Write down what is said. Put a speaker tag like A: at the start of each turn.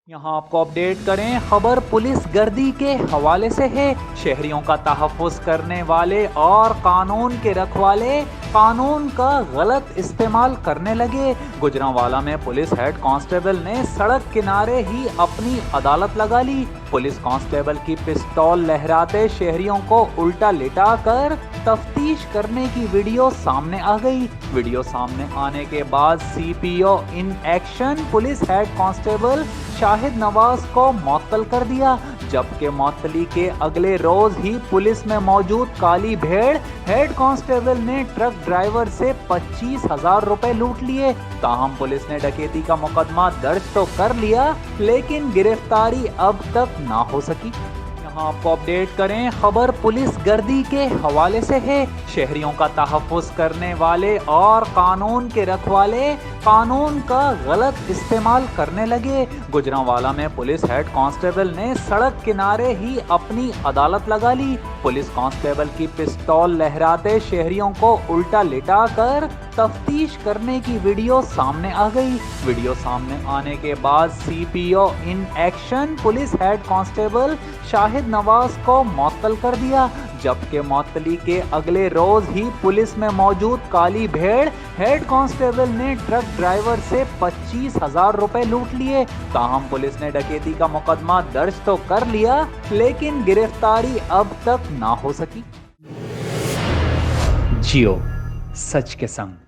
A: यहाँ आपको अपडेट करें, खबर पुलिस गर्दी के हवाले से है। शहरियों का तहफ़्फ़ुज़ करने वाले और कानून के रखवाले कानून का गलत इस्तेमाल करने लगे। गुजरांवाला में पुलिस हेड कांस्टेबल ने सड़क किनारे ही अपनी अदालत लगा ली। पुलिस कांस्टेबल की पिस्तौल लहराते शहरियों को उल्टा लिटा कर तफ्तीश करने की वीडियो सामने आ गई। वीडियो सामने आने के बाद CPO in action police head constable Shahid Nawaz को मुअत्तल कर दिया, जबकि मुअत्तली के अगले रोज ही पुलिस में मौजूद काली भेड़ हेड कांस्टेबल ने ट्रक ड्राइवर से 25,000 रुपए लूट लिए। ताहम पुलिस ने डकैती का मुकदमा दर्ज तो कर लिया, लेकिन गिरफ्तारी अब तक ना हो सकी। यहाँ आपको अपडेट करें, खबर पुलिस गर्दी के हवाले से है। शहरियों का तहफ़्फ़ुज़ करने वाले और कानून के रखवाले कानून का गलत इस्तेमाल करने लगे। गुजरांवाला में पुलिस हेड कांस्टेबल ने सड़क किनारे ही अपनी अदालत लगा ली। पुलिस कांस्टेबल की पिस्तौल लहराते शहरियों को उल्टा लिटा कर तफ्तीश करने की वीडियो सामने आ गई। वीडियो सामने आने के बाद CPO in action police head constable Shahid Nawaz को मुअत्तल कर दिया, जबकि मुअत्तली के अगले रोज ही पुलिस में मौजूद काली भेड़ हेड कांस्टेबल ने ट्रक ड्राइवर से 25,000 रुपए लूट लिए। ताहम पुलिस ने डकैती का मुकदमा दर्ज तो कर लिया, लेकिन गिरफ्तारी अब तक ना हो सकी। जियो सच के संग।